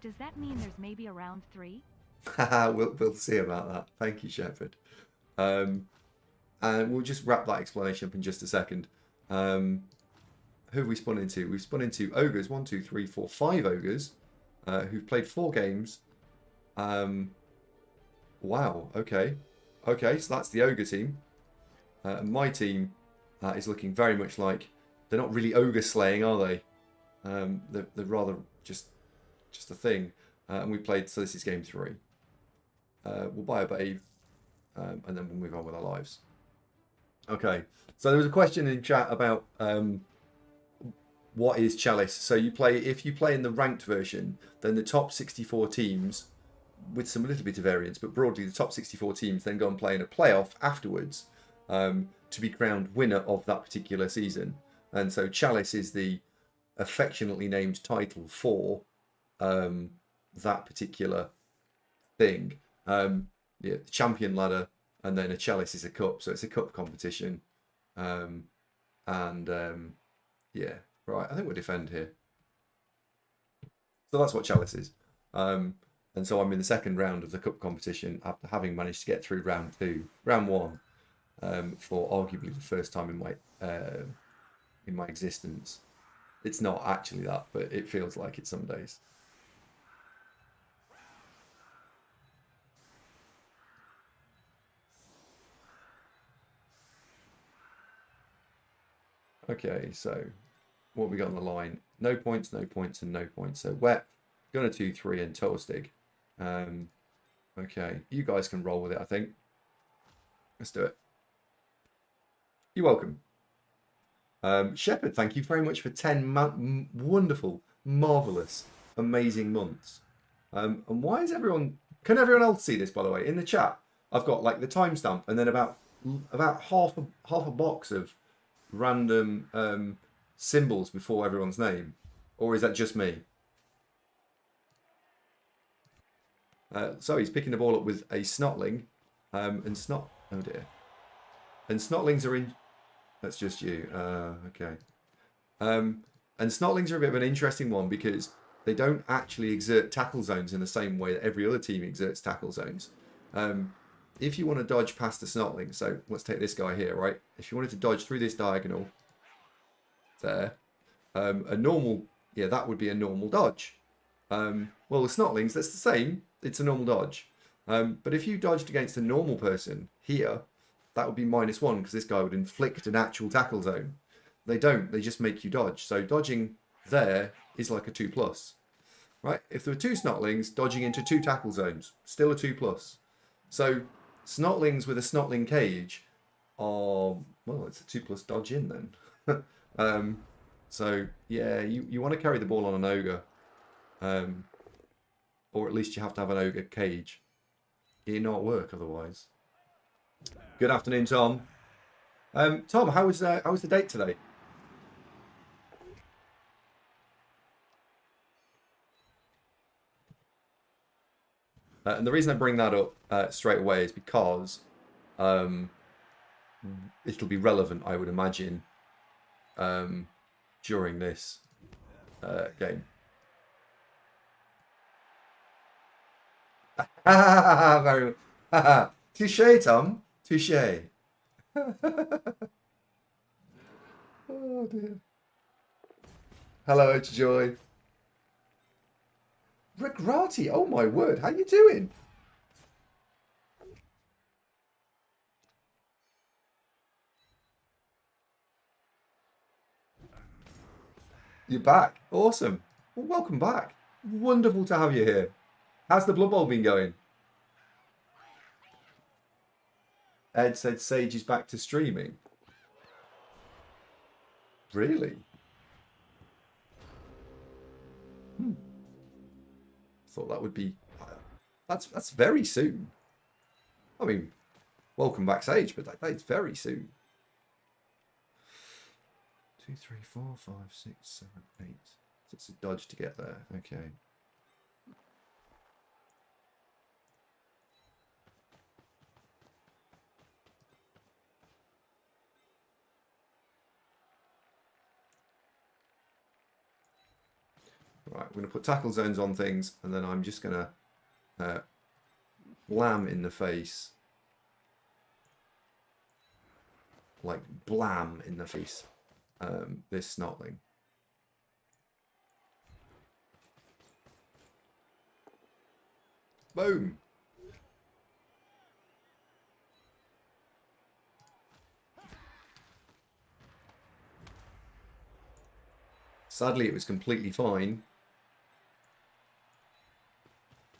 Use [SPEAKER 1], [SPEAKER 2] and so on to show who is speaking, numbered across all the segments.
[SPEAKER 1] Does that mean there's maybe a round 3?
[SPEAKER 2] We'll see about that. Thank you, Shepherd. And we'll just wrap that explanation up in just a second. Who have we spun into? We've spun into ogres. 1, 2, 3, 4, 5 ogres who've played 4 games. Wow. Okay. Okay. So that's the ogre team. My team is looking very much like they're not really ogre slaying, are they? They're rather just a thing. And we played. So this is game 3. We'll buy a babe, and then we'll move on with our lives. Okay. So there was a question in chat about what is Chalice. So if you play in the ranked version, then the top 64 teams, with some little bit of variance, but broadly the top 64 teams then go and play in a playoff afterwards to be crowned winner of that particular season. And so Chalice is the affectionately named title for that particular thing. Yeah, the champion ladder, and then a Chalice is a cup, so it's a cup competition. Yeah, right. I think we'll defend here. So that's what Chalice is. And so I'm in the second round of the cup competition after having managed to get through round 1, for arguably the first time in my existence. It's not actually that, but it feels like it some days. Okay, so what have we got on the line? No points, no points, and no points. So Wet, Gunner 2-3, and Toastig. Okay, you guys can roll with it, I think. Let's do it. You're welcome. Shepherd, thank you very much for 10 wonderful, marvellous, amazing months. And why is everyone... Can everyone else see this, by the way? In the chat, I've got like the timestamp and then about half a box of random symbols before everyone's name. Or is that just me? So he's picking the ball up with a snotling. Oh dear. And snotlings are in... That's just you. Okay. And snotlings are a bit of an interesting one because they don't actually exert tackle zones in the same way that every other team exerts tackle zones. If you want to dodge past a snotling, so let's take this guy here, right? If you wanted to dodge through this diagonal, there, a normal, yeah, that would be a normal dodge. Well, the snotlings, that's the same. It's a normal dodge. But if you dodged against a normal person here, that would be -1 because this guy would inflict an actual tackle zone. They don't. They just make you dodge. So dodging there is like a 2+. Right? If there were 2 snotlings, dodging into 2 tackle zones, still a 2+. So snotlings with a snotling cage are, well, it's a 2+ dodge in then. So yeah, you want to carry the ball on an ogre. Or at least you have to have an ogre cage. It'll not work otherwise. Good afternoon, Tom. Tom, how was the date today? And the reason I bring that up straight away is because it'll be relevant, I would imagine, during this game. Very touche, Tom. Touche. Oh dear. Hello, Joy. Rick Ratty, oh my word, how you doing? You're back. Awesome. Well, welcome back. Wonderful to have you here. How's the Blood Bowl been going? Ed said Sage is back to streaming. Really? Thought that would be... That's very soon. I mean, welcome back, Sage, but that's very soon. 2, 3, 4, 5, 6, 7, 8. So it's a dodge to get there. Okay. Right, we're going to put tackle zones on things, and then I'm just going to blam in the face. Like, blam in the face. This snotling. Boom. Sadly, it was completely fine.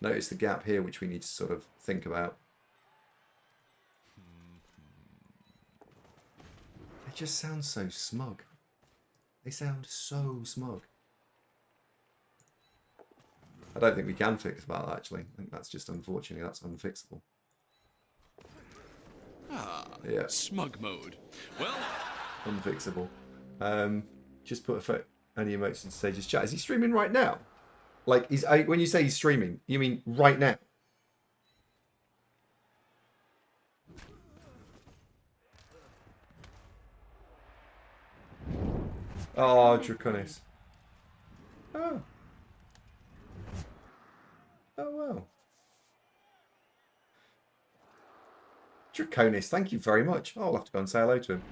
[SPEAKER 2] Notice the gap here, which we need to sort of think about. They just sound so smug. They sound so smug. I don't think we can fix that, actually. I think that's just, unfortunately, that's unfixable.
[SPEAKER 3] Ah,
[SPEAKER 2] Yeah.
[SPEAKER 3] smug mode. Well,
[SPEAKER 2] Unfixable. Just put any emotes in Sage's chat. Is he streaming right now? Like, when you say he's streaming, you mean right now? Oh, Draconis. Oh. Oh, wow. Draconis, thank you very much. Oh, I'll have to go and say hello to him.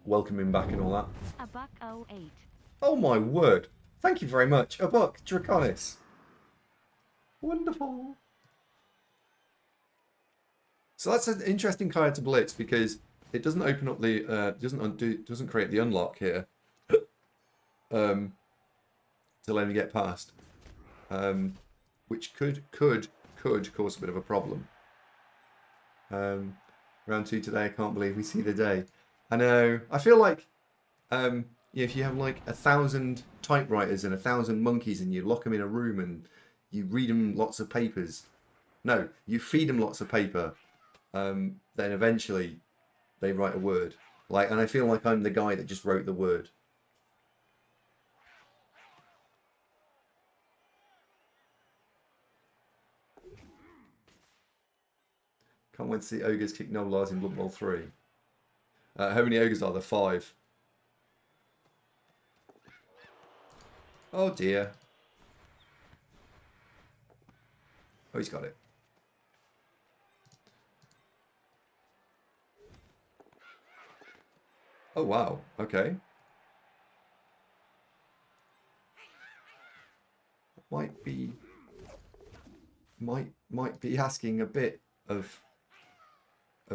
[SPEAKER 2] Welcome him back and all that.
[SPEAKER 1] $1.08.
[SPEAKER 2] Oh, my word. Thank you very much. A buck, Draconis. Wonderful. So that's an interesting card to blitz because it doesn't open up the doesn't create the unlock here. To let me get past. Which could cause a bit of a problem. Round 2 today, I can't believe we see the day. I know. I feel like if you have like 1,000 typewriters and 1,000 monkeys and you lock them in a room and you read them lots of papers. No, you feed them lots of paper. Then eventually they write a word. And I feel like I'm the guy that just wrote the word. Can't wait to see ogres kick Noblars in Blood Bowl 3. How many ogres are there? 5. Oh dear. Oh, he's got it. Oh wow. Okay. Might be asking a bit of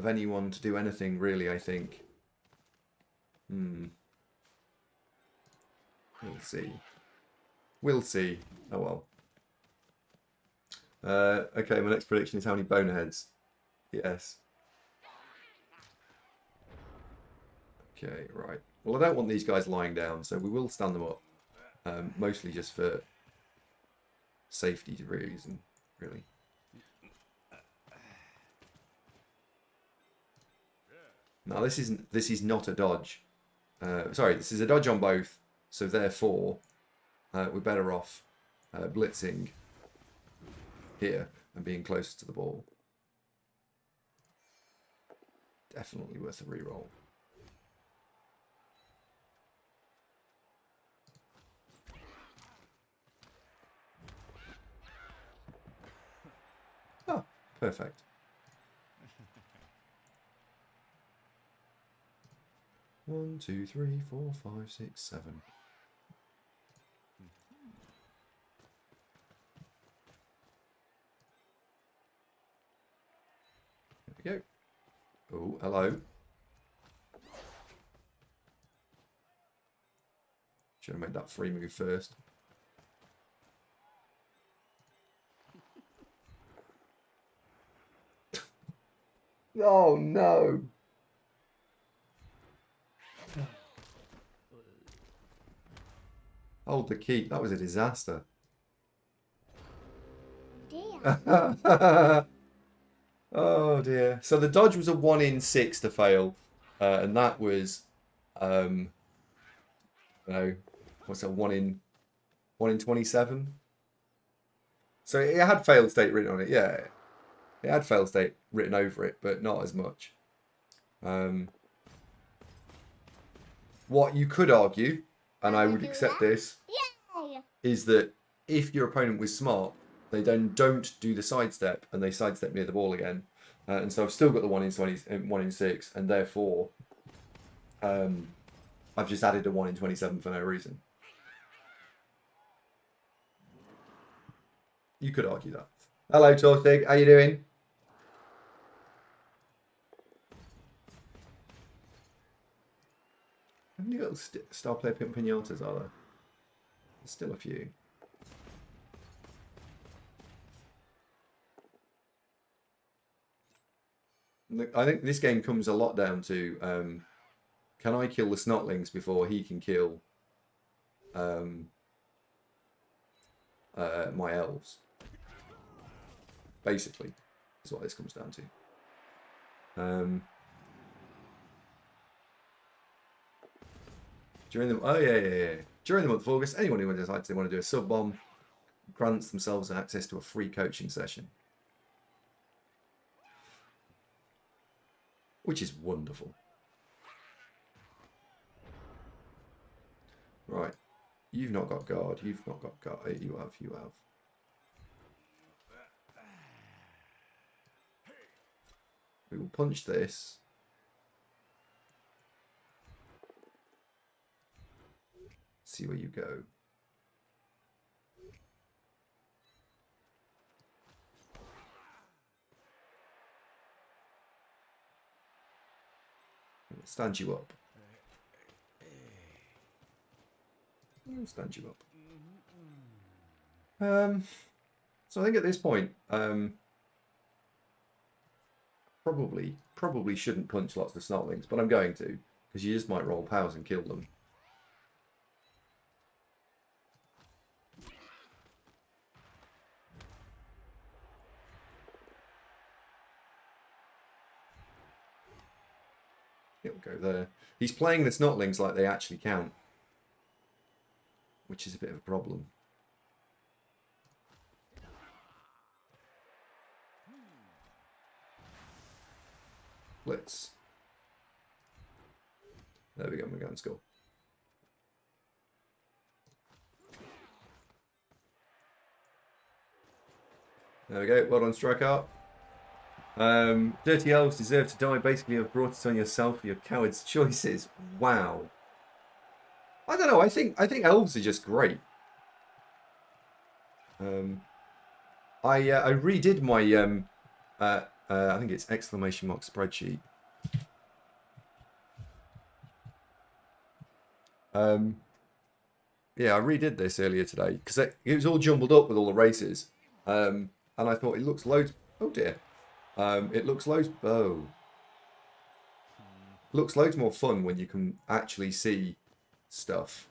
[SPEAKER 2] anyone to do anything really, I think. We'll see. We'll see. Oh well. Okay, my next prediction is how many boneheads? Yes. Okay, right. Well, I don't want these guys lying down, so we will stand them up. Mostly just for safety reason, really. Now this is not a dodge. Sorry, this is a dodge on both, so therefore we're better off blitzing here and being closer to the ball. Definitely worth a reroll. Oh, perfect. One, two, three, four, five, six, 7. There we go. Oh, hello. Should have made that free move first. Oh no! Hold the keep. That was a disaster. Oh dear. So the dodge was a 1 in 6 to fail, and that was, what's that? 1 in 27. So it had failed state written on it. Yeah, it had failed state written over it, but not as much. What you could argue and I would accept this, is that if your opponent was smart, they then don't do the sidestep and they sidestep near the ball again. And so I've still got the 1 in 20, 1 in 6, and therefore I've just added a 1 in 27 for no reason. You could argue that. Hello, Torstig. How you doing? How many little star player pinatas are there? There's still a few. I think this game comes a lot down to can I kill the snotlings before he can kill my elves? Basically, is what this comes down to. During the month of August, anyone who decides they want to do a sub bomb grants themselves access to a free coaching session, which is wonderful. Right, you've not got guard. You've not got guard. You have. You have. We will punch this. See where you go. We'll stand you up. We'll stand you up. So I think at this point, probably shouldn't punch lots of snotlings, but I'm going to, because you just might roll powers and kill them. It'll go there. He's playing the snotlings like they actually count, which is a bit of a problem. Blitz. There we go, we're going to score. There we go, well done, Strikeout. Dirty elves deserve to die. Basically, you've brought it on yourself for your coward's choices. Wow. I don't know, I think elves are just great. I redid my I think it's ! Spreadsheet. Yeah, I redid this earlier today because it was all jumbled up with all the races, and I thought it looks loads. Oh dear, it looks loads. Oh, looks loads more fun when you can actually see stuff.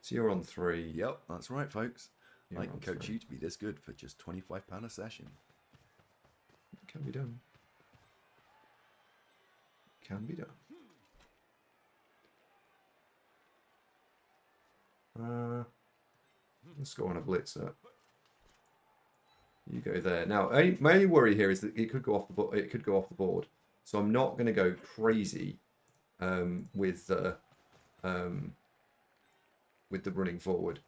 [SPEAKER 2] So you're on 3.
[SPEAKER 4] Yep, that's right, folks.
[SPEAKER 2] You're
[SPEAKER 4] I can
[SPEAKER 2] on
[SPEAKER 4] coach
[SPEAKER 2] 3.
[SPEAKER 4] you to be this good for just £25 a session.
[SPEAKER 2] It can be done. Can be done. Let's go on a blitzer. You go there. Now, my only worry here is that it could go off the it could go off the board. So I'm not going to go crazy with the running forward.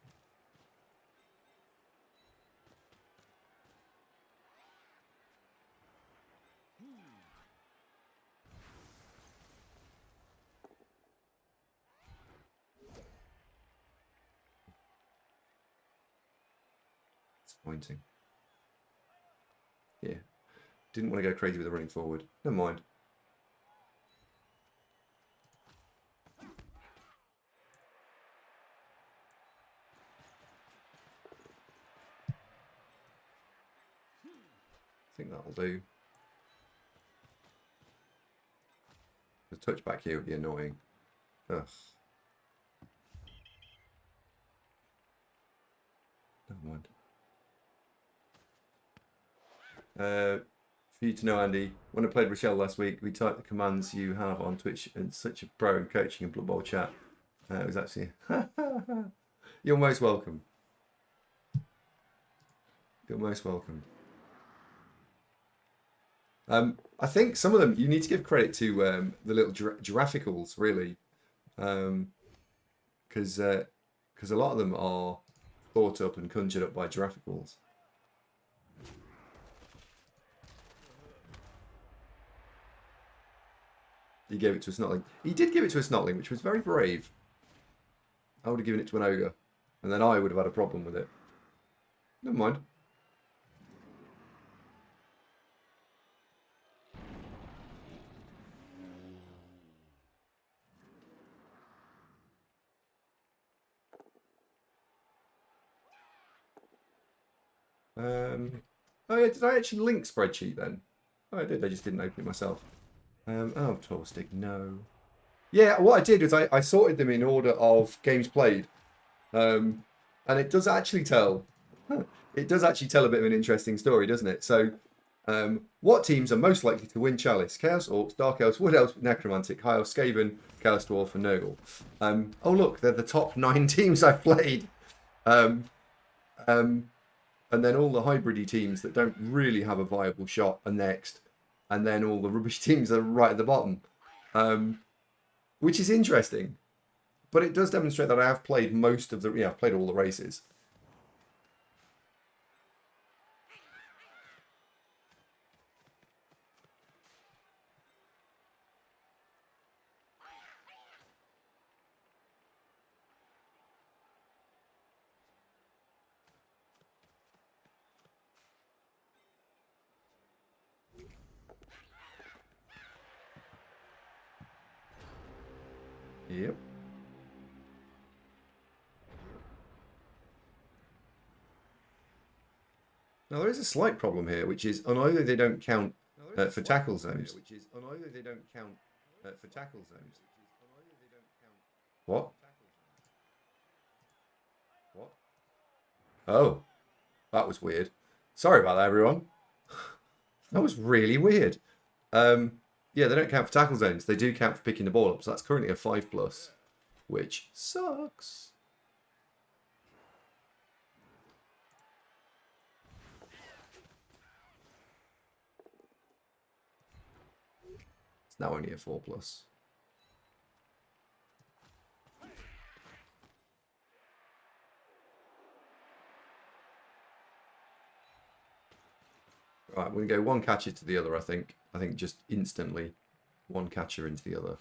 [SPEAKER 2] Disappointing. Yeah. Didn't want to go crazy with the running forward. Never mind. I think that'll do. The touchback here would be annoying. Ugh. Never mind. For you to know, Andy, when I played Rochelle last week, we typed the commands you have on Twitch and such a pro in coaching and Blood Bowl chat. It was actually... You're most welcome. You're most welcome. I think some of them, you need to give credit to the little girafficals, really. because a lot of them are brought up and conjured up by giraffe balls. He gave it to a snotling. He did give it to a snotling, which was very brave. I would have given it to an ogre, and then I would have had a problem with it. Never mind. Oh yeah, did I actually link spreadsheet then? Oh, I did. I just didn't open it myself. Oh, tall stick, no. Yeah, what I did was I sorted them in order of games played, and it does actually tell. It does actually tell a bit of an interesting story, doesn't it? So, what teams are most likely to win Chalice? Chaos Orcs, Dark Elves, Wood Elves, Necromantic, High Elves, Skaven, Chaos Dwarf, and Nurgle. Oh look, they're the top 9 teams I've played. And then all the hybridy teams that don't really have a viable shot are next. And then all the rubbish teams are right at the bottom. Which is interesting. But it does demonstrate that I have played most of the... Yeah, I've played all the races. Yep. Now there is a slight problem here, which is on either they don't count for tackle zones. What? What? Oh, that was weird. Sorry about that, everyone. That was really weird. Yeah, they don't count for tackle zones. They do count for picking the ball up. So that's currently a 5+, which sucks. It's now only a 4+. Right, we're going to go one catcher to the other, I think. I think just instantly one catcher into the other.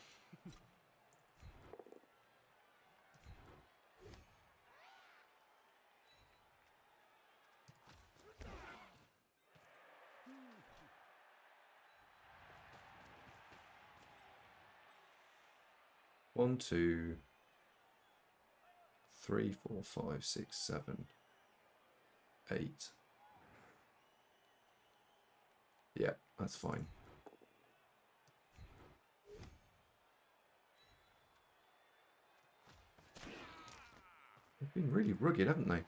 [SPEAKER 2] One, 2, 3, 4, 5, 6, 7, 8. Yeah, that's fine. They've been really rugged, haven't they?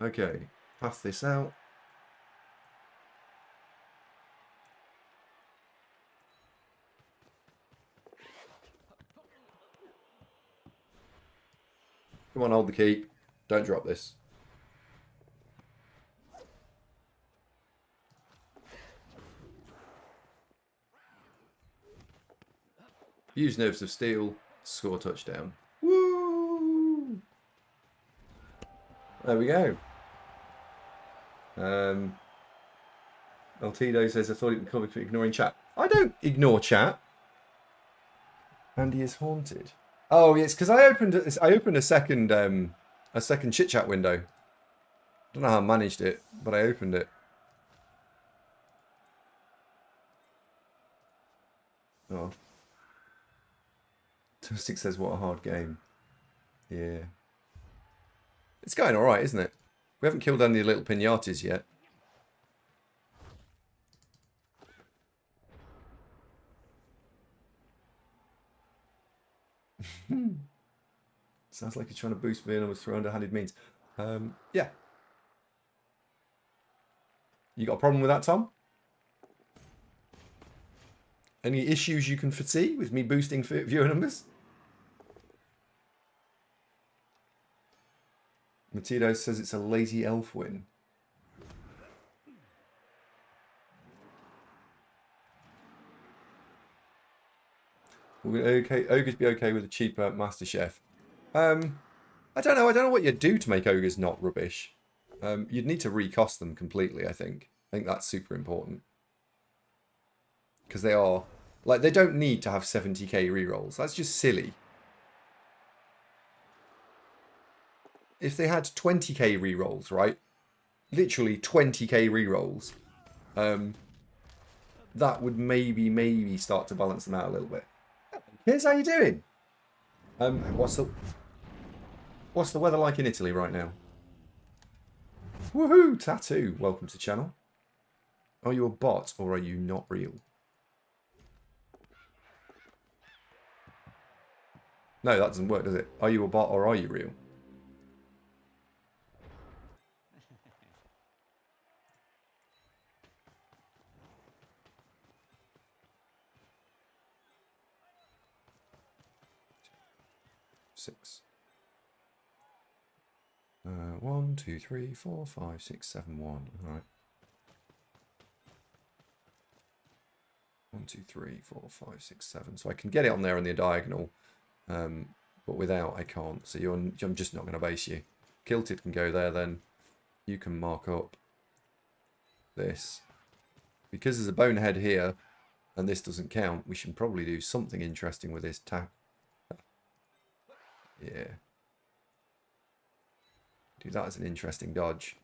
[SPEAKER 2] Okay, pass this out. Come on, hold the keep. Don't drop this. Use Nerves of Steel, score touchdown. Woo! There we go. Altido says, I thought it would cover for ignoring chat. I don't ignore chat. Andy is haunted. Oh, yes, because I opened a second chit chat window. Don't know how I managed it, but I opened it. Oh. Toastic says, what a hard game. Yeah. It's going alright, isn't it? We haven't killed any little pinatas yet. Sounds like you're trying to boost Vietnam through underhanded means. Yeah. You got a problem with that, Tom? Any issues you can foresee with me boosting viewer numbers? Matido says it's a lazy elf win. Will okay, ogres be okay with a cheaper Master Chef? I don't know. I don't know what you'd do to make ogres not rubbish. You'd need to recost them completely, I think. I think that's super important. Because they are... Like, they don't need to have 70k rerolls. That's just silly. If they had 20k rerolls, right? Literally 20k rerolls. That would maybe start to balance them out a little bit. Here's how you doing. What's the weather like in Italy right now? Woohoo! Tattoo. Welcome to channel. Are you a bot or are you not real? No, that doesn't work, does it? Are you a bot or are you real? Six. 1, 2, 3, 4, 5, 6, 7, 1. All right. 1, 2, 3, 4, 5, 6, 7. So I can get it on there in the diagonal, but without I can't. So I'm just not going to base you. Kilted can go there then. You can mark up this. Because there's a bonehead here, and this doesn't count, we should probably do something interesting with this tap. Yeah. Do that as an interesting dodge.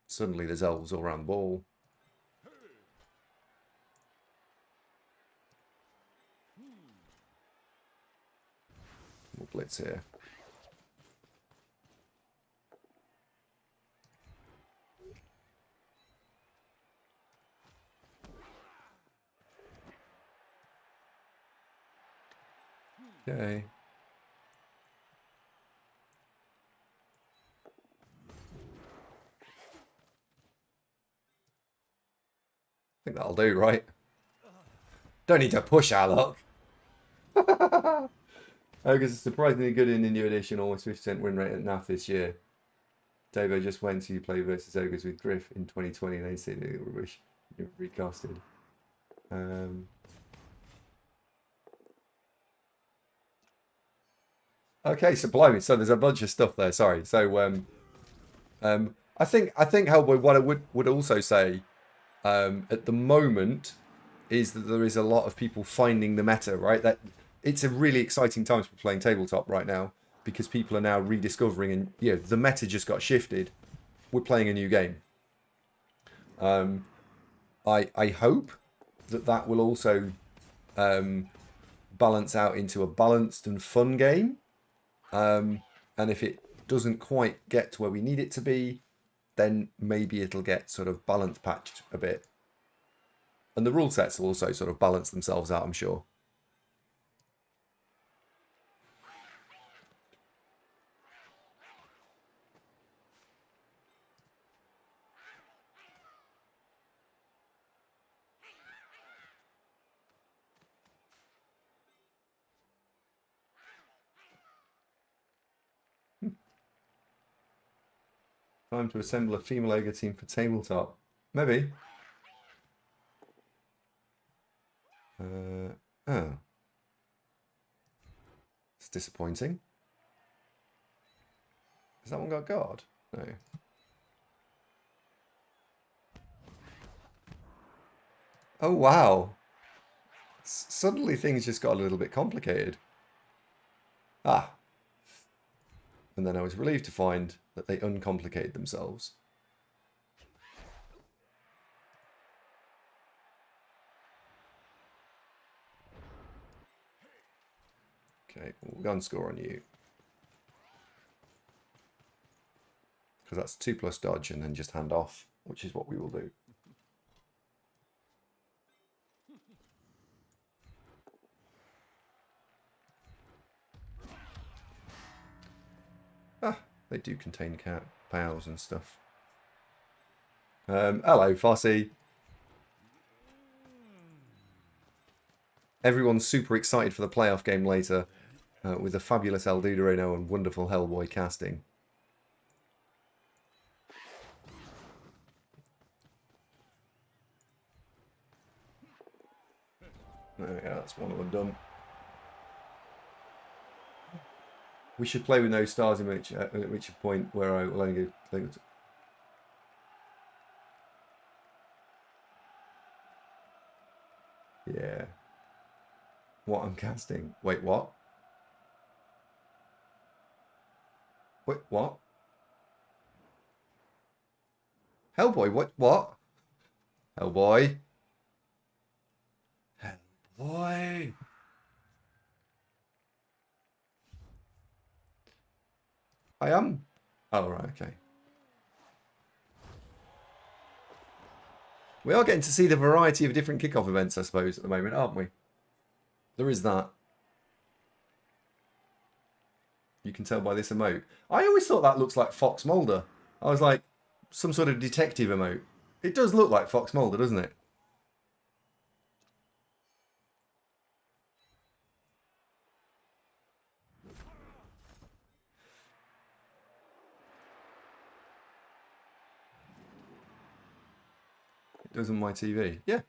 [SPEAKER 2] Suddenly there's elves all around the ball. We'll blitz here. Okay. I think that'll do, right? Don't need to push our luck. Ogres are surprisingly good in the new edition, almost 50% win rate at NAF this year. Davo just went to play versus Ogres with Griff in 2020 and they said they were recasted. Okay, so blimey, so there's a bunch of stuff there, sorry. So I think Hellboy, what I would also say at the moment is that there is a lot of people finding the meta, right? That it's a really exciting time to be playing tabletop right now because people are now rediscovering and the meta just got shifted. We're playing a new game. I hope that will also balance out into a balanced and fun game. And if it doesn't quite get to where we need it to be, then maybe it'll get sort of balance patched a bit. And the rule sets will also sort of balance themselves out, I'm sure. Time to assemble a female ogre team for tabletop. Maybe. Oh. It's disappointing. Has that one got guard? No. Oh, wow. Suddenly things just got a little bit complicated. Ah. And then I was relieved to find that they uncomplicated themselves. Okay, we'll go and score on you. Because that's 2+ dodge and then just hand off, which is what we will do. Ah, they do contain cat pals and stuff. Hello, Fossey. Everyone's super excited for the playoff game later with a fabulous AndyDavo and wonderful Hellboy casting. There we go, that's one of them done. We should play with no stars in which point where I will only go. Yeah. What I'm casting. Wait, what? Wait, what? Hellboy, what? Hellboy. Hellboy. I am. Oh, right, okay. We are getting to see the variety of different kickoff events, I suppose, at the moment, aren't we? There is that. You can tell by this emote. I always thought that looks like Fox Mulder. I was like, some sort of detective emote. It does look like Fox Mulder, doesn't it? It does on my TV. Yeah.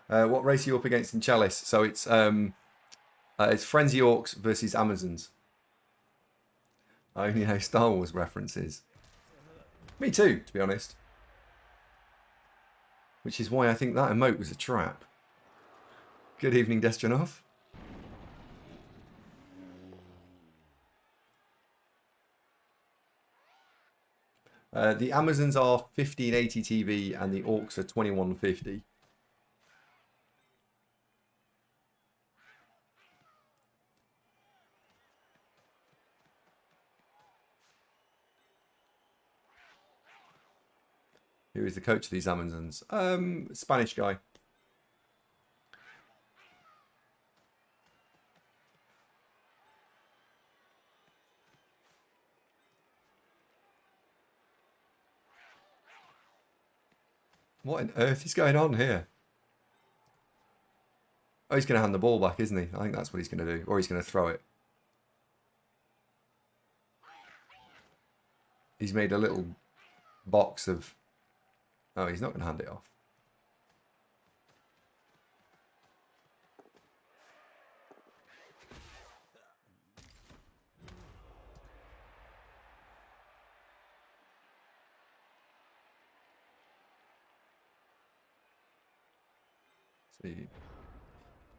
[SPEAKER 2] What race are you up against in Chalice? So it's Frenzy Orcs versus Amazons. I only know Star Wars references. Me too, to be honest. Which is why I think that emote was a trap. Good evening, Destronov. The Amazons are 1580 TV and the Orcs are 2150. Who is the coach of these Amazons? Spanish guy. What on earth is going on here? Oh, he's going to hand the ball back, isn't he? I think that's what he's going to do. Or he's going to throw it. He's made a little box of... Oh, he's not going to hand it off. See,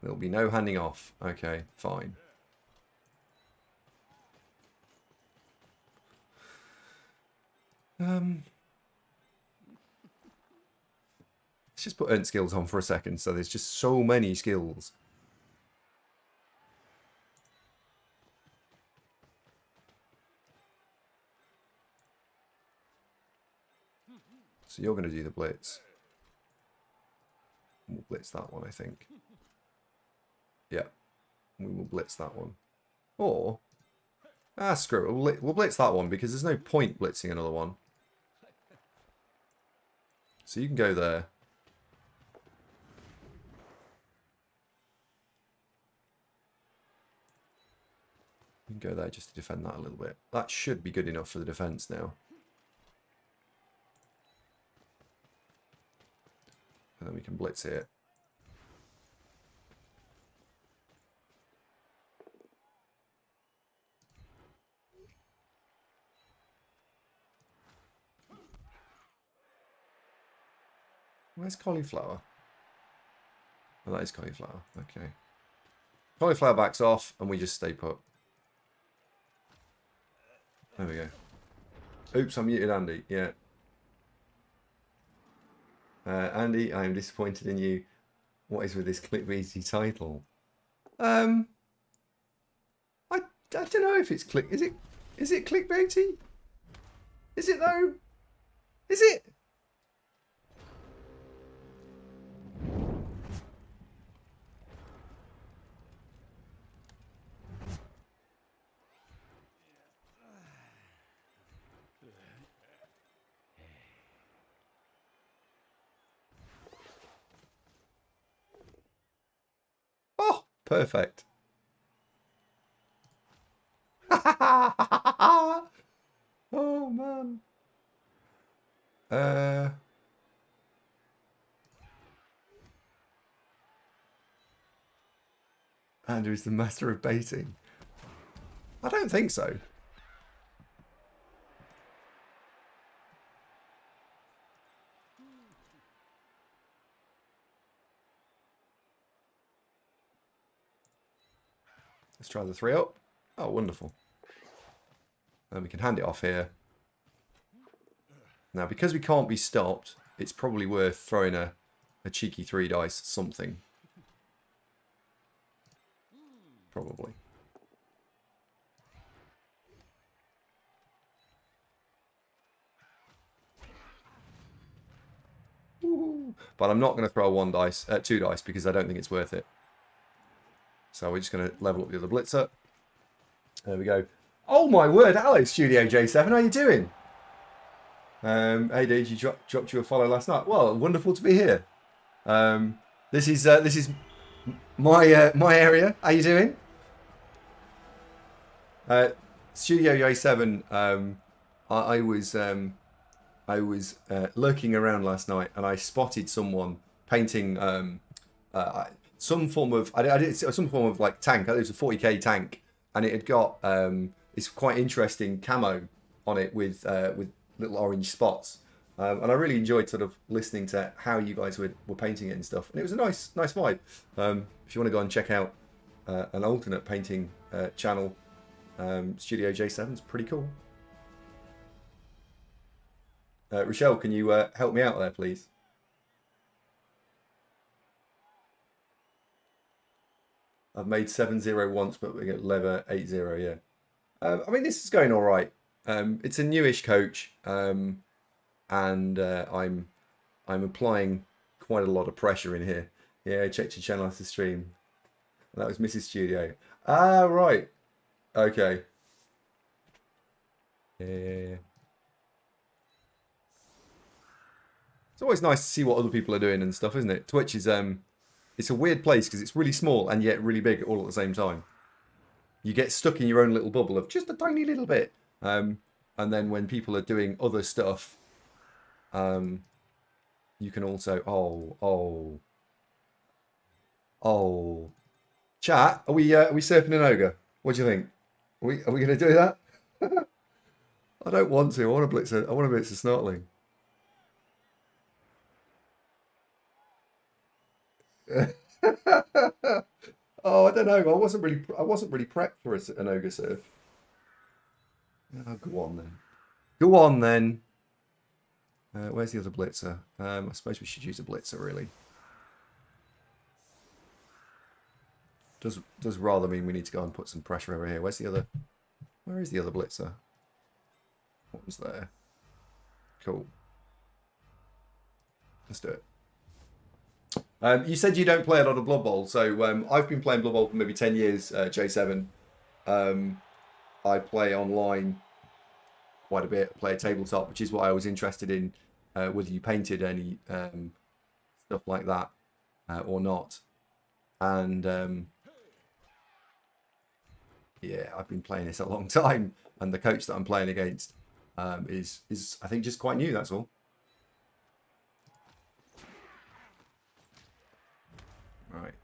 [SPEAKER 2] there'll be no handing off. Okay, fine. Let's just put earned skills on for a second. So there's just so many skills. So you're going to do the blitz. We'll blitz that one, I think. Yeah, we will blitz that one. Or, screw it. We'll blitz that one because there's no point blitzing another one. So you can go there. You can go there just to defend that a little bit. That should be good enough for the defense now. And then we can blitz it. Where's cauliflower? Oh, that is cauliflower. Okay. Cauliflower backs off and we just stay put. There we go. Oops, I muted Andy. Yeah. Andy, I am disappointed in you. What is with this clickbaity title? I don't know if it's is it clickbaity? Is it though? Is it? Oh, perfect. Oh man. Andrew's the master of baiting. I don't think so. Let's try the 3 up. Oh, wonderful. And we can hand it off here. Now, because we can't be stopped, it's probably worth throwing a cheeky 3 dice something. Probably. Ooh. But I'm not going to throw 2 dice because I don't think it's worth it. So we're just going to level up the other blitzer. There we go. Oh my word, Alex, Studio J7, how you doing? Hey, dude, you dropped you a follow last night. Well, wonderful to be here. This is my my area. How you doing? Studio J7. I was lurking around last night, and I spotted someone painting some form of I did some form of like tank. It was a 40k tank, and it had got this quite interesting camo on it with little orange spots. And I really enjoyed sort of listening to how you guys were painting it and stuff. And it was a nice vibe. If you want to go and check out an alternate painting channel, Studio J7's pretty cool. Rochelle, can you help me out there, please? I've made 7-0 once, but we get lever 8-0, yeah. I mean, this is going all right. It's a newish coach, and I'm applying quite a lot of pressure in here. Yeah, I checked your channel after stream. That was Mrs. Studio. Ah, right. Okay. Yeah. It's always nice to see what other people are doing and stuff, isn't it? Twitch is it's a weird place because it's really small and yet really big all at the same time. You get stuck in your own little bubble of just a tiny little bit. And then when people are doing other stuff, you can also chat. Are we surfing an ogre? What do you think? Are we going to do that? I don't want to. I want to blitz a snartling. Oh, I don't know. I wasn't really prepped for an ogre surf. Oh, go on then. Go on then. Where's the other blitzer? I suppose we should use a blitzer, really. Does rather mean we need to go and put some pressure over here. Where is the other blitzer? What was there? Cool. Let's do it. You said you don't play a lot of Blood Bowl, so I've been playing Blood Bowl for maybe 10 years, J7. I play online quite a bit, I play a tabletop, which is what I was interested in, whether you painted any stuff like that or not. And yeah, I've been playing this a long time, and the coach that I'm playing against is I think just quite new, that's all. Right.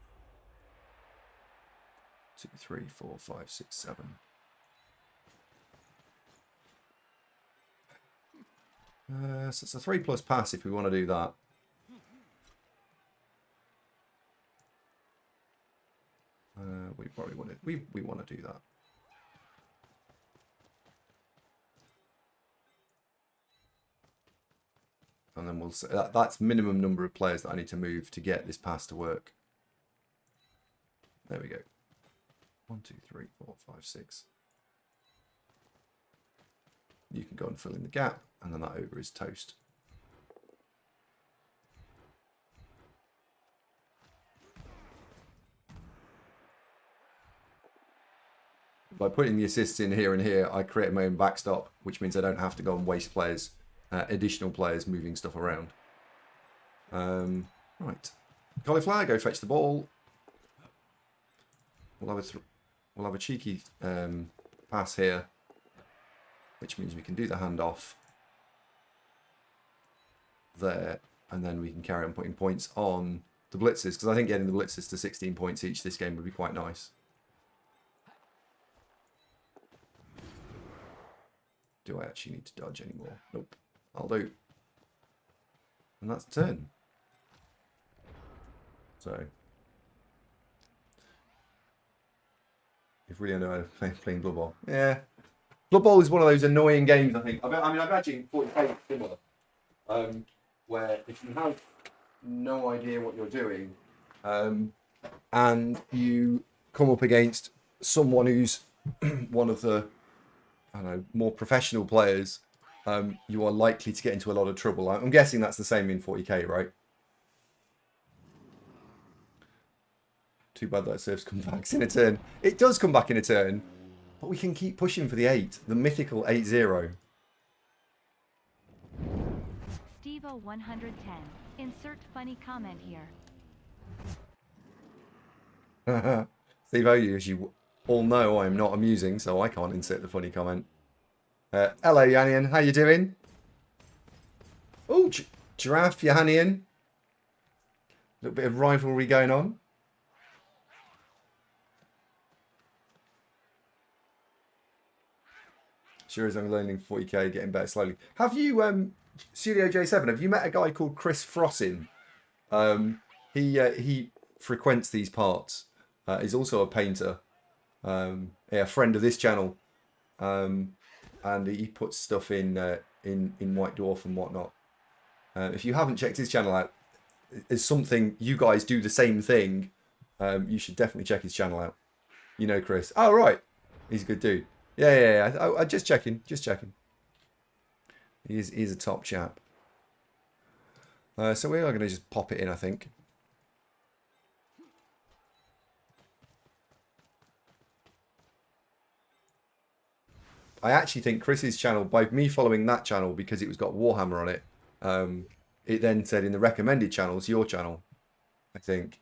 [SPEAKER 2] 2, 3, 4, 5, 6, 7. So it's a 3+ pass if we want to do that. We probably want to. We want to do that. And then we'll say that's minimum number of players that I need to move to get this pass to work. There we go. 1, 2, 3, 4, 5, 6. You can go and fill in the gap, and then that ogre is toast. By putting the assists in here and here, I create my own backstop, which means I don't have to go and waste players, additional players moving stuff around. Right. Cauliflower, go fetch the ball. We'll have a cheeky pass here, which means we can do the handoff there, and then we can carry on putting points on the blitzes, because I think getting the blitzes to 16 points each this game would be quite nice. Do I actually need to dodge anymore? Nope. I'll do. And that's turn. So, if really know how to playing Blood Bowl. Yeah. Blood Bowl is one of those annoying games, I think. I imagine 40k is similar. Where if you have no idea what you're doing, and you come up against someone who's one of the, I don't know, more professional players, you are likely to get into a lot of trouble. I'm guessing that's the same in 40k, right? Too bad that serves comes back in a turn. It does come back in a turn, but we can keep pushing for the 8, the mythical 8-0.
[SPEAKER 1] Stevo 110. Insert funny comment here.
[SPEAKER 2] Steve O, as you all know, I'm not amusing, so I can't insert the funny comment. Hello, Yanian. How you doing? Oh, Giraffe, Yanian. A little bit of rivalry going on. Sure as I'm learning 40k, getting better slowly. Have you, Studio J7, have you met a guy called Chris Frossin? He frequents these parts. He's also a painter. A friend of this channel. And he puts stuff in White Dwarf and whatnot. If you haven't checked his channel out, it's something you guys do the same thing. You should definitely check his channel out. You know Chris. Oh, right. He's a good dude. Yeah. I just checking. He's a top chap. So we are going to just pop it in, I think. I actually think Chris's channel, by me following that channel because it was got Warhammer on it, it then said in the recommended channels, your channel, I think.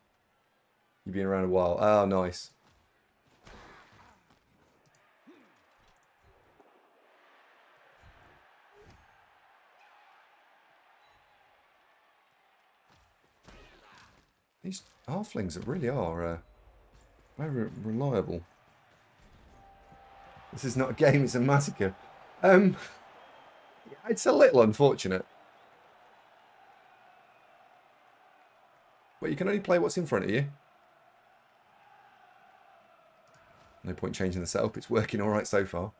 [SPEAKER 2] You've been around a while. Oh, nice. These halflings really are very reliable. This is not a game, it's a massacre. It's a little unfortunate. But you can only play what's in front of you. No point changing the setup, it's working alright so far.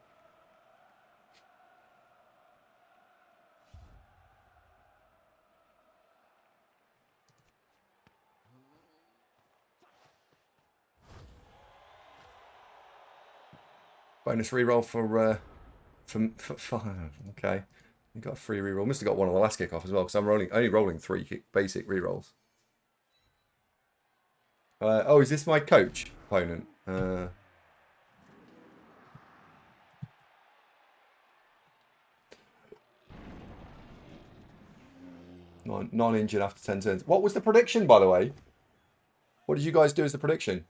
[SPEAKER 2] Bonus reroll for 5. Okay. You got a free reroll. Must have got one on the last kickoff as well, because I'm only rolling 3 basic rerolls. Oh, is this my coach opponent? Non-injured after 10 turns. What was the prediction, by the way? What did you guys do as the prediction?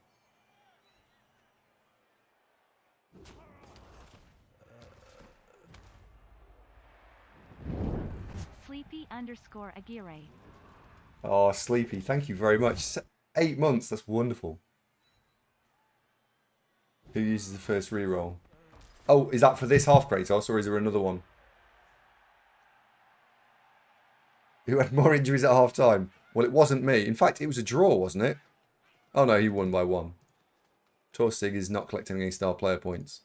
[SPEAKER 1] Sleepy_Aguirre.
[SPEAKER 2] Oh, Sleepy, thank you very much. 8 months, that's wonderful. Who uses the first reroll? Oh, is that for this half Kratos, or is there another one? Who had more injuries at half time? Well, it wasn't me. In fact, it was a draw, wasn't it? Oh no, he won by 1. Torstig is not collecting any star player points.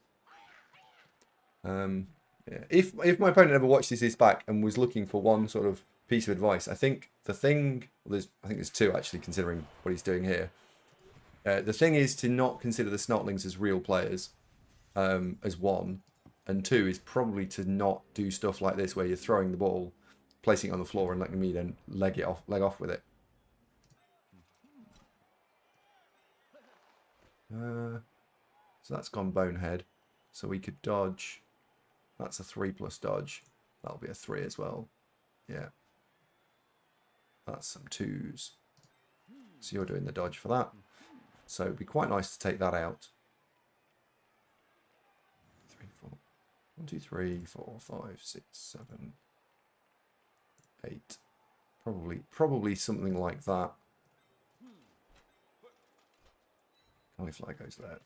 [SPEAKER 2] Yeah. If my opponent ever watched this back and was looking for one sort of piece of advice, I think the thing, well, I think there's 2 actually, considering what he's doing here. The thing is to not consider the Snotlings as real players, as 1, and 2 is probably to not do stuff like this where you're throwing the ball, placing it on the floor, and letting me then leg off with it. So that's gone bonehead. So we could dodge. That's a 3+ dodge. That'll be a 3 as well. Yeah. That's some 2s. So you're doing the dodge for that. So it'd be quite nice to take that out. 3, 4. 1, 2, 3, 4, 5, 6, 7, 8. Probably something like that. Cauliflower goes there.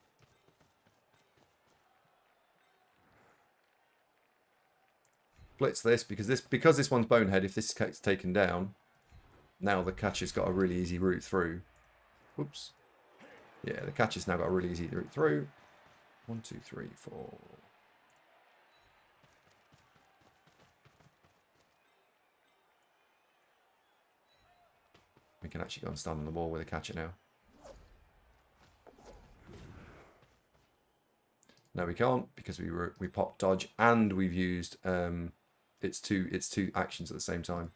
[SPEAKER 2] Blitz this because this one's bonehead. If this gets taken down, now the catcher's got a really easy route through. Whoops. Yeah, the catcher's now got a really easy route through. 1, 2, 3, 4. We can actually go and stand on the ball with a catcher now. No, we can't because we popped dodge and we've used it's two actions at the same time.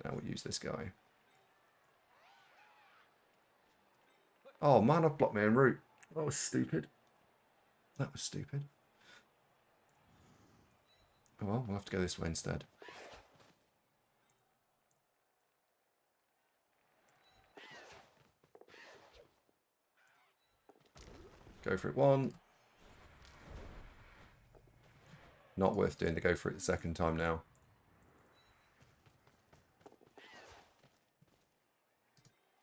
[SPEAKER 2] Now we'll use this guy. Oh man, I've blocked my own route. That was stupid. That was stupid. Oh well, we'll have to go this way instead. Go for it one. Not worth doing the go for it the second time now.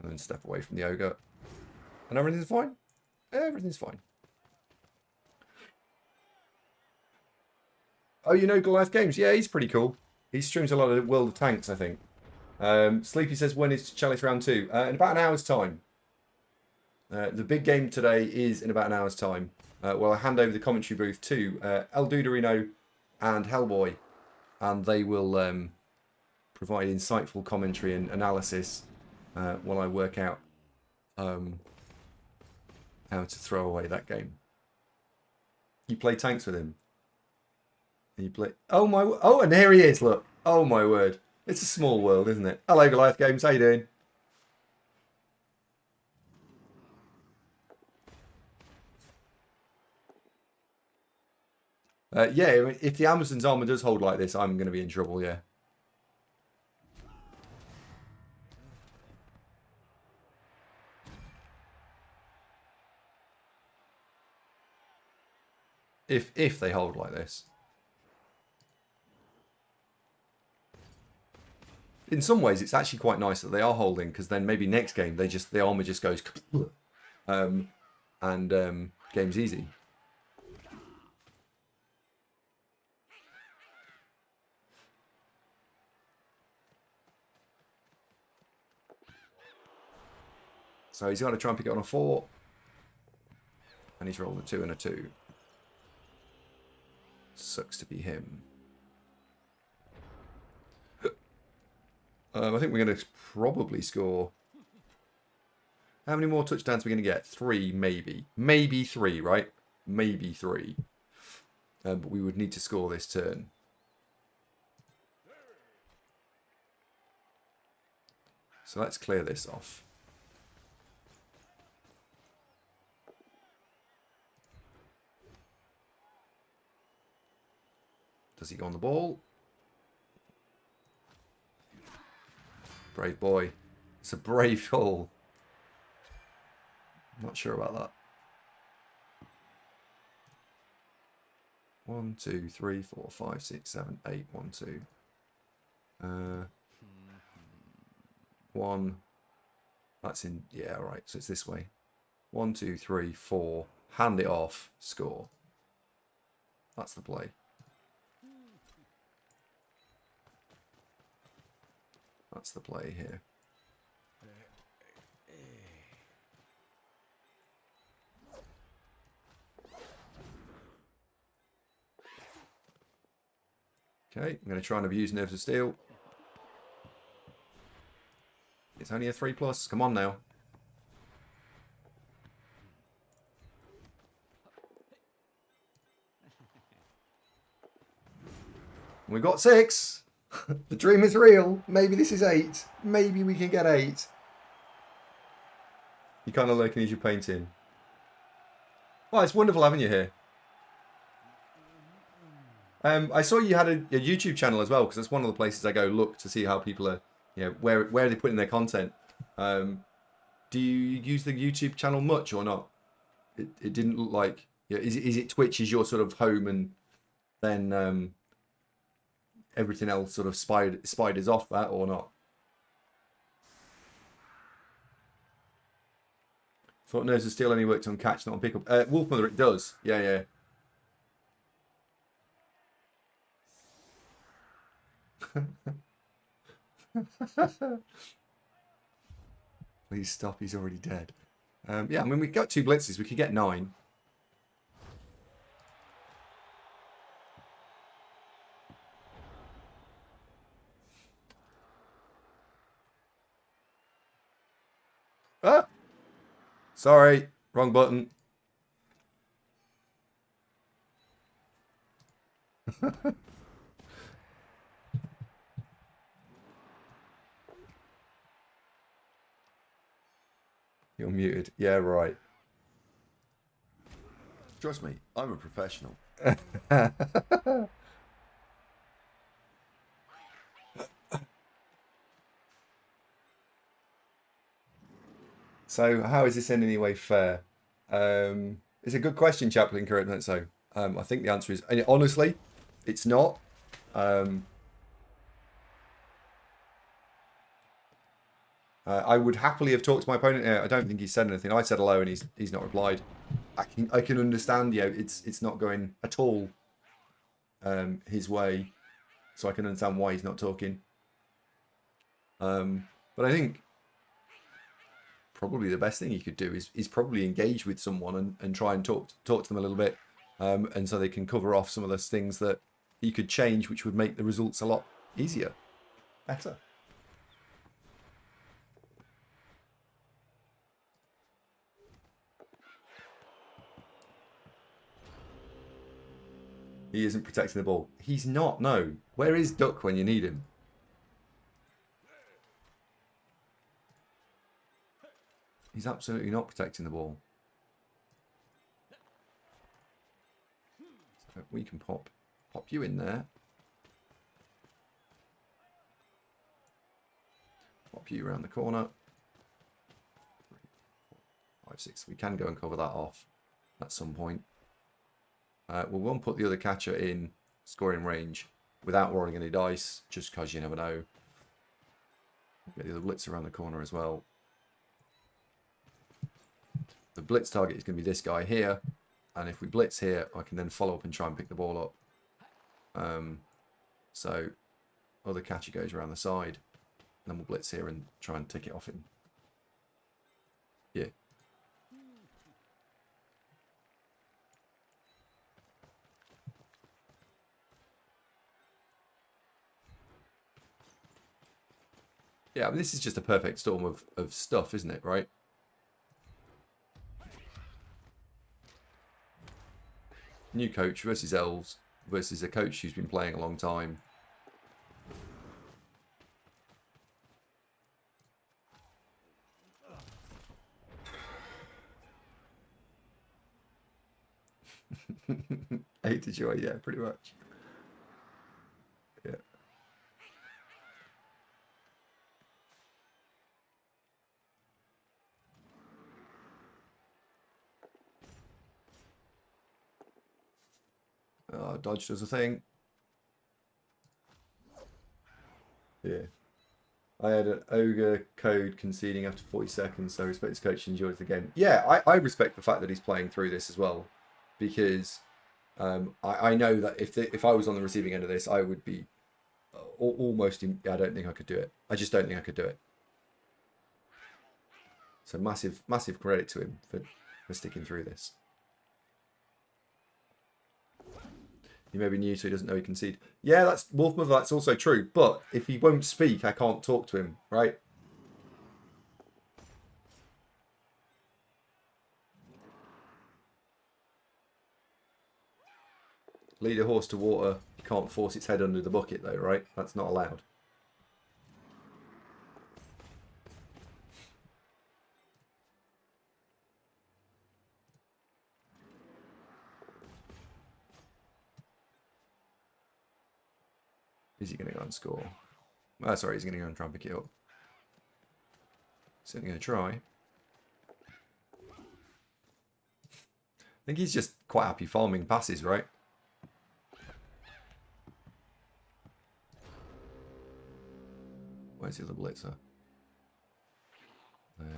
[SPEAKER 2] And then step away from the ogre. And everything's fine. Everything's fine. Oh, you know Goliath Games? Yeah, he's pretty cool. He streams a lot of World of Tanks, I think. Sleepy says, when is Chalice round 2? In about an hour's time. The big game today is in about an hour's time. Well, I hand over the commentary booth to El Duderino and Hellboy. And they will provide insightful commentary and analysis while I work out how to throw away that game. You play tanks with him? You play... Oh, my... Oh, and here he is, look. Oh, my word. It's a small world, isn't it? Hello, Goliath Games. How you doing? Yeah, if the Amazon's armor does hold like this, I'm going to be in trouble, yeah. If they hold like this. In some ways, it's actually quite nice that they are holding, because then maybe next game the armor just goes, game's easy. So he's got to try and pick it on a 4, and he's rolled a 2 and a 2. Sucks to be him. I think we're going to probably score. How many more touchdowns are we going to get? 3, maybe. Maybe 3, right? Maybe 3. But we would need to score this turn. So let's clear this off. Does he go on the ball? Brave boy. It's a brave hole. I'm not sure about that. 1, 2, 3, 4, 5, 6, 7, 8, 1, 2. 1. That's in, yeah, right. So it's this way. 1, 2, 3, 4. Hand it off. Score. That's the play. That's the play here. Okay, I'm going to try and abuse Nerves of Steel. It's only a 3+. Come on now. We got 6. The dream is real. Maybe this is 8. Maybe we can get 8. You kind of looking as you're painting. Well, it's wonderful having you here. I saw you had a YouTube channel as well, because that's one of the places I go look to see how people are, you know, where are they putting their content. Do you use the YouTube channel much or not? It didn't look like. Yeah, is it Twitch is your sort of home, and then everything else sort of spiders off that or not. Thought Nerves of Steel only worked on catch, not on pickup. Wolfmother, it does. Yeah, yeah. Please stop, he's already dead. Yeah, I mean, we've got 2 blitzes. We could get 9. Ah! Sorry, wrong button. You're muted. Yeah, right.
[SPEAKER 4] Trust me, I'm a professional.
[SPEAKER 2] So, how is this in any way fair? It's a good question, Chaplain Correct. So, I think the answer is, and honestly, it's not. I would happily have talked to my opponent. I don't think he said anything. I said hello, and he's not replied. I can understand. It's not going at all his way, so I can understand why he's not talking. But I think probably the best thing you could do is probably engage with someone and try and talk to them a little bit, and so they can cover off some of those things that you could change, which would make the results a lot easier, better. He isn't protecting the ball. He's not, no. Where is Duck when you need him? He's absolutely not protecting the ball. So we can pop you in there. Pop you around the corner. 5, 6. We can go and cover that off at some point. We won't put the other catcher in scoring range without rolling any dice, just because you never know. Get the other blitz around the corner as well. The blitz target is going to be this guy here, and if we blitz here, I can then follow up and try and pick the ball up. So other catcher goes around the side, and then we'll blitz here and try and tick it off him. Yeah. Yeah, I mean, this is just a perfect storm of stuff, isn't it, right? New coach versus Elves versus a coach who's been playing a long time. Hate to joy, yeah, pretty much. Yeah. Dodge does a thing. Yeah. I had an ogre code conceding after 40 seconds, so I respect his coach enjoys the game. Yeah, I respect the fact that he's playing through this as well, because I know that if I was on the receiving end of this, I would be almost. I don't think I could do it. I just don't think I could do it. So massive credit to him for sticking through this. He may be new, so he doesn't know he concede. Yeah, that's Wolfmother. That's also true. But if he won't speak, I can't talk to him, right? Lead a horse to water. You can't force its head under the bucket, though, right? That's not allowed. Is he going to go and score? Oh, sorry, he's going to go and try and pick it up. Certainly going to try. I think he's just quite happy farming passes, right? Where's the other blitzer? There.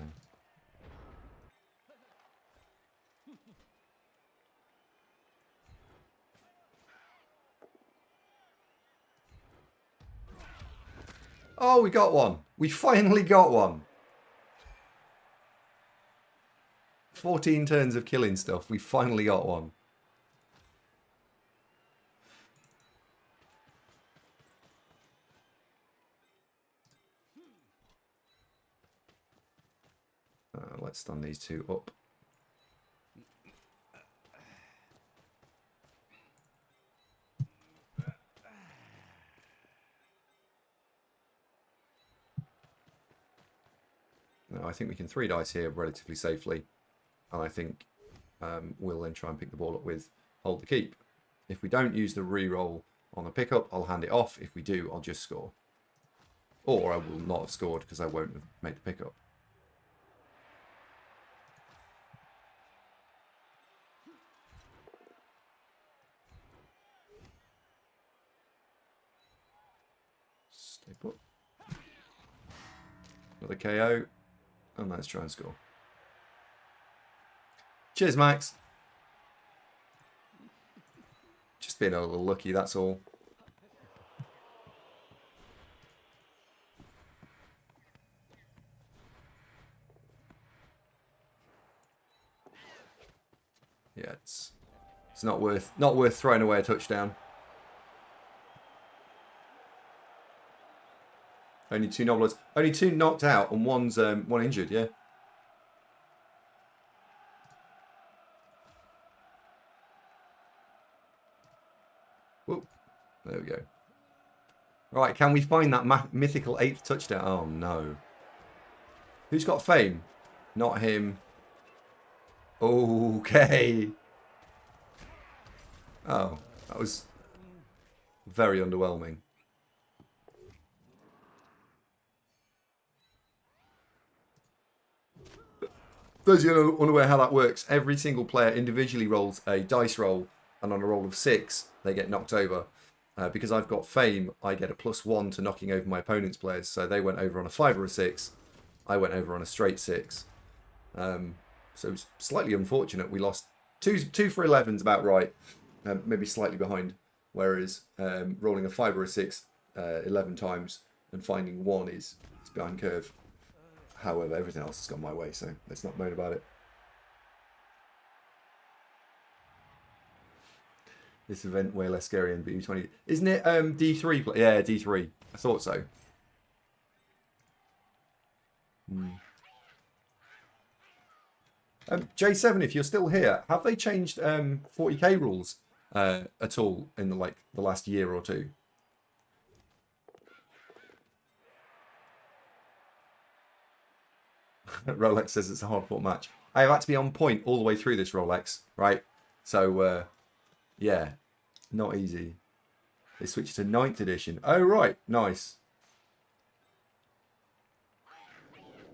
[SPEAKER 2] Oh, we got one. We finally got one. 14 turns of killing stuff. We finally got one. Let's stun these two up. No, I think we can 3 dice here relatively safely. And I think we'll then try and pick the ball up with hold the keep. If we don't use the re-roll on the pickup, I'll hand it off. If we do, I'll just score. Or I will not have scored because I won't have made the pickup. Stay put. Another KO. And let's try and score. Cheers, Max. Just being a little lucky, that's all. Yeah, it's not worth throwing away a touchdown. Only 2 nobblers. Only 2 knocked out and one's one injured, yeah. Whoop. There we go. Right, can we find that mythical 8th touchdown? Oh, no. Who's got fame? Not him. Okay. Oh, that was very underwhelming. Those of you who are unaware how that works, every single player individually rolls a dice roll, and on a roll of 6, they get knocked over. Because I've got fame, I get a +1 to knocking over my opponent's players. So they went over on a 5 or a 6. I went over on a straight 6. So it's slightly unfortunate. We lost 2 for 11's about right. Maybe slightly behind. Whereas rolling a 5 or a 6 11 times and finding 1 is behind curve. However, everything else has gone my way, so let's not moan about it. This event way less scary than BU20. Isn't it D3? Yeah, D3. I thought so. J7, if you're still here, have they changed 40k rules at all in the last year or two? Rolex says it's a hard fought match. I have had to be on point all the way through this, Rolex, right? So, yeah, not easy. They switched to 9th edition. Oh, right. Nice.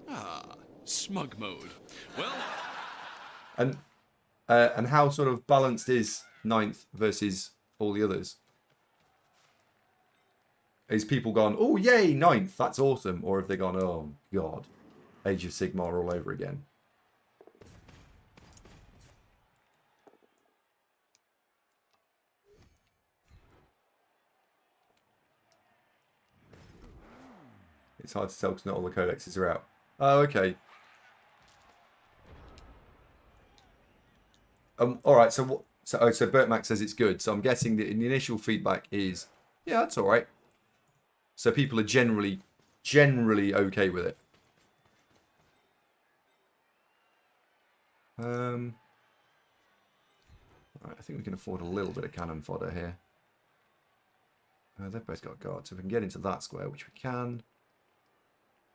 [SPEAKER 3] Ah, smug mode. Well...
[SPEAKER 2] And how sort of balanced is 9th versus all the others? Is people gone, oh, yay, 9th, that's awesome? Or have they gone, oh, God, Age of Sigmar all over again? It's hard to tell because not all the codexes are out. Oh, okay. All right. So what? So Bertmax says it's good. So I'm guessing that the initial feedback is, yeah, that's all right. So people are generally okay with it. All right, I think we can afford a little bit of cannon fodder here. They've both got guards. So if we can get into that square, which we can.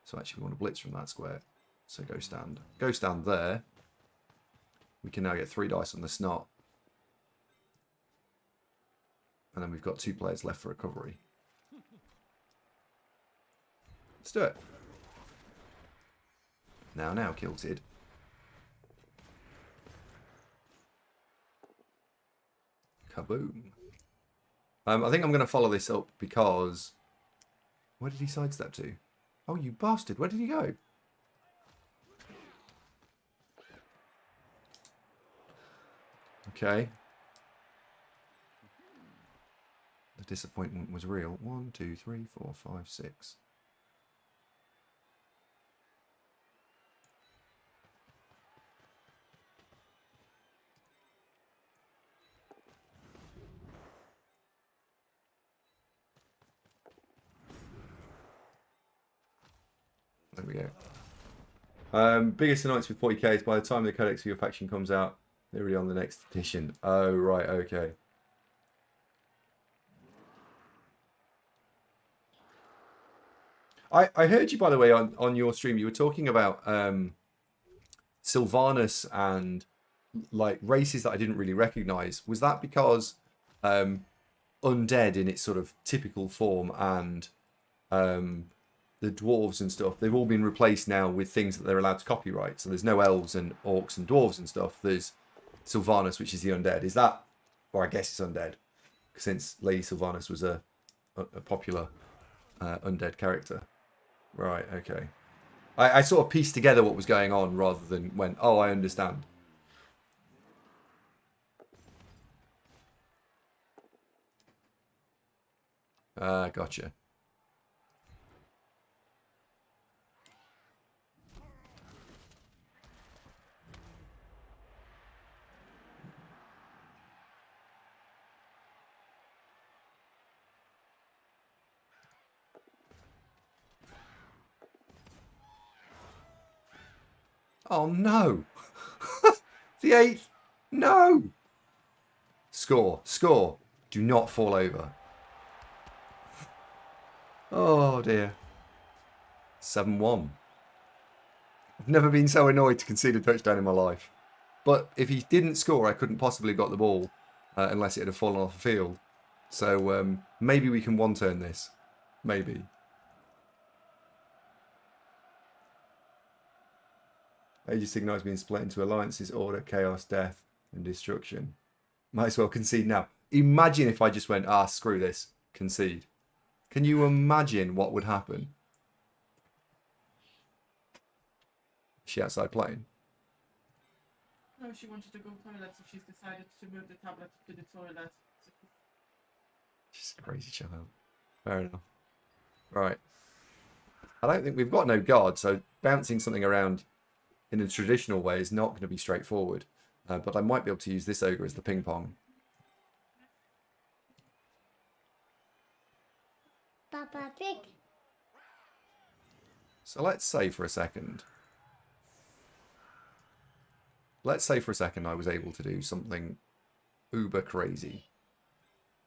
[SPEAKER 2] So actually we want to blitz from that square. So go stand. Go stand there. We can now get 3 dice on the snot. And then we've got 2 players left for recovery. Let's do it. Now, Kilted. Kaboom. I think I'm going to follow this up because... Where did he sidestep to? Oh, you bastard. Where did he go? Okay. The disappointment was real. 1, 2, 3, 4, 5, 6. There we go. Biggest annoyance with 40k is by the time the codex for your faction comes out, they're already on the next edition. Oh, right, okay. I heard you, by the way, on your stream. You were talking about Sylvanas and like races that I didn't really recognize. Was that because undead in its sort of typical form and the dwarves and stuff, they've all been replaced now with things that they're allowed to copyright. So there's no elves and orcs and dwarves and stuff. There's Sylvanas, which is the undead. Is that, or I guess it's undead, since Lady Sylvanas was a popular undead character. Right, okay. I sort of pieced together what was going on rather than went, oh, I understand. Gotcha. Oh, no. The 8th. No. Score. Score. Do not fall over. Oh, dear. 7-1. I've never been so annoyed to concede a touchdown in my life. But if he didn't score, I couldn't possibly have got the ball unless it had fallen off the field. So maybe we can one-turn this. Maybe. Age of Signal has been split into alliances, order, chaos, death, and destruction. Might as well concede now. Imagine if I just went, screw this, concede. Can you imagine what would happen? Is she outside playing?
[SPEAKER 5] No, she wanted to go toilet, so she's decided to move the tablet to the toilet.
[SPEAKER 2] She's a crazy child. Fair enough. Right. I don't think we've got no guard, so bouncing something around in a traditional way is not going to be straightforward. But I might be able to use this ogre as the ping pong.
[SPEAKER 6] Papa Pig.
[SPEAKER 2] So let's say for a second. Let's say for a second I was able to do something uber crazy.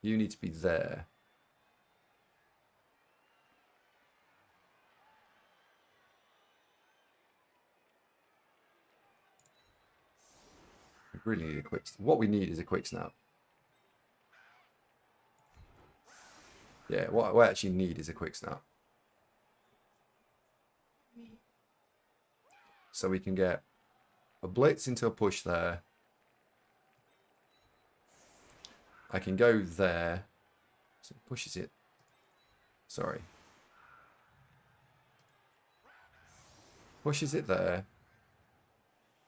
[SPEAKER 2] You need to be there. We really need a quick... What we need is a quick snap. Yeah, what I actually need is a quick snap. So we can get a blitz into a push there. I can go there. So it pushes it. Sorry. Pushes it there.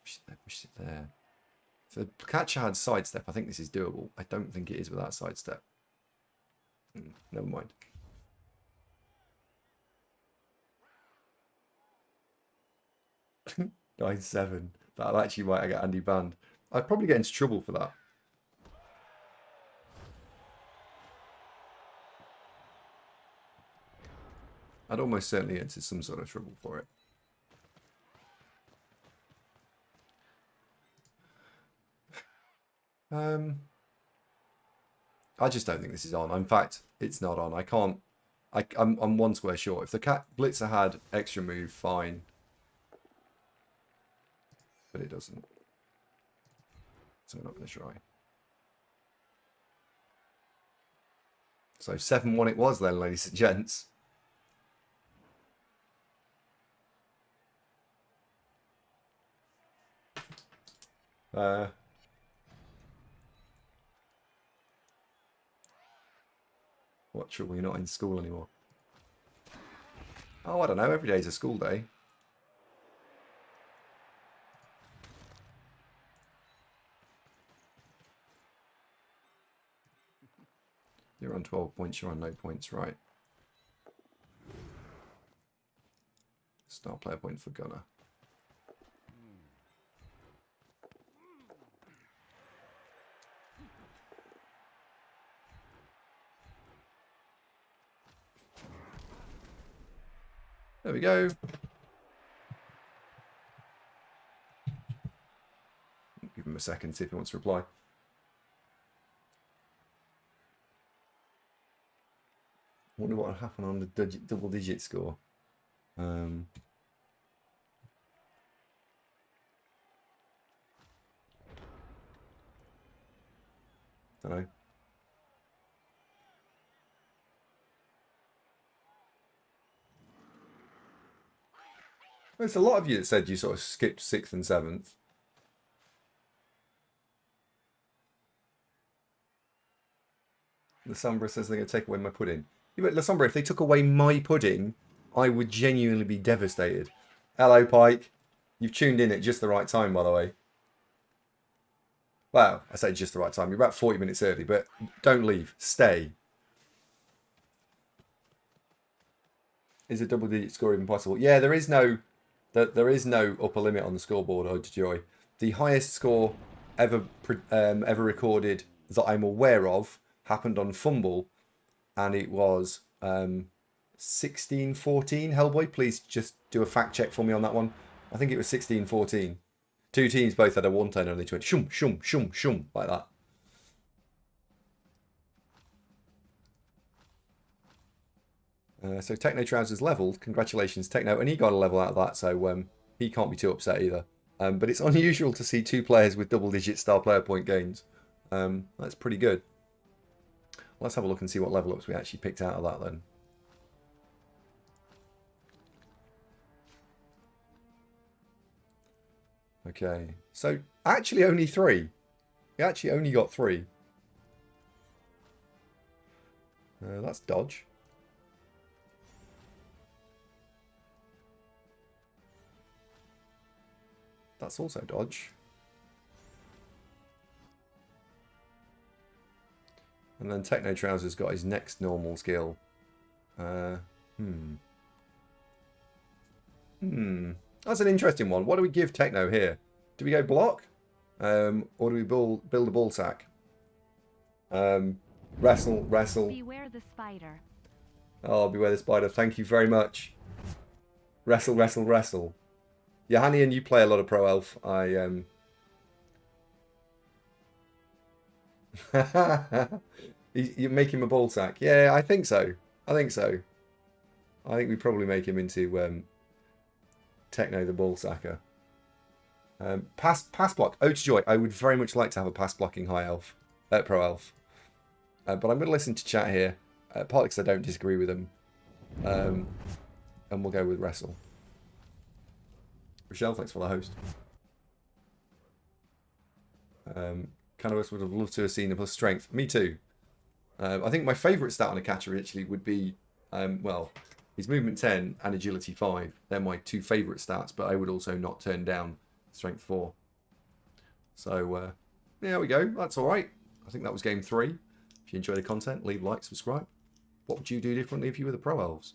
[SPEAKER 2] Pushes it there, pushes it there. If the catcher had sidestep, I think this is doable. I don't think it is without sidestep. Never mind. Nine 7. That'll actually might get Andy banned. I'd probably get into trouble for that. I'd almost certainly get into some sort of trouble for it. I just don't think this is on. In fact, it's not on. I can't. I'm one square short. If the blitzer had extra move, fine. But it doesn't. So I'm not going to try. So 7-1 it was then, ladies and gents. What trouble? You're not in school anymore. Oh, I don't know. Every day's a school day. You're on 12 points. You're on no points. Right. Star player point for Gunner. There we go. Give him a second, see if he wants to reply. Wonder what would happen on the double-digit score. Don't know. There's a lot of you that said you sort of skipped 6th and 7th. Lasombra says they're going to take away my pudding. Yeah, but Lasombra, if they took away my pudding, I would genuinely be devastated. Hello, Pike. You've tuned in at just the right time, by the way. Well, I say just the right time. You're about 40 minutes early, but don't leave. Stay. Is a double-digit score even possible? Yeah, there is no upper limit on the scoreboard, Ode to Joy. The highest score ever recorded that I'm aware of happened on Fumble, and it was 16-14. Hellboy, please just do a fact check for me on that one. I think it was 16-14. Two teams both had a one turn and they went shum, shum, shum, shum, like that. So Techno Trousers leveled. Congratulations, Techno. And he got a level out of that, so he can't be too upset either. But it's unusual to see two players with double-digit star player point gains. That's pretty good. Let's have a look and see what level ups we actually picked out of that then. Okay, so actually only 3. We actually only got 3. That's dodge. That's also dodge. And then Techno Trousers got his next normal skill. That's an interesting one. What do we give Techno here? Do we go block? Or do we build a ball sack? Wrestle.
[SPEAKER 1] Beware the spider.
[SPEAKER 2] Oh, beware the spider. Thank you very much. Wrestle. Johannian, you play a lot of Pro Elf. You make him a ball sack. Yeah, I think so. I think we probably make him into Techno the ball sacker. Pass block. Ode to Joy. I would very much like to have a pass blocking high elf, Pro Elf. But I'm going to listen to chat here, partly because I don't disagree with them. And we'll go with Wrestle. Rochelle, thanks for the host. Cannabis would have loved to have seen a plus strength. Me too. I think my favourite stat on a catcher actually would be, well, his movement 10 and agility 5. They're my two favourite stats, but I would also not turn down strength 4. So, there we go. That's all right. I think that was game 3. If you enjoy the content, leave a like, subscribe. What would you do differently if you were the Pro Elves?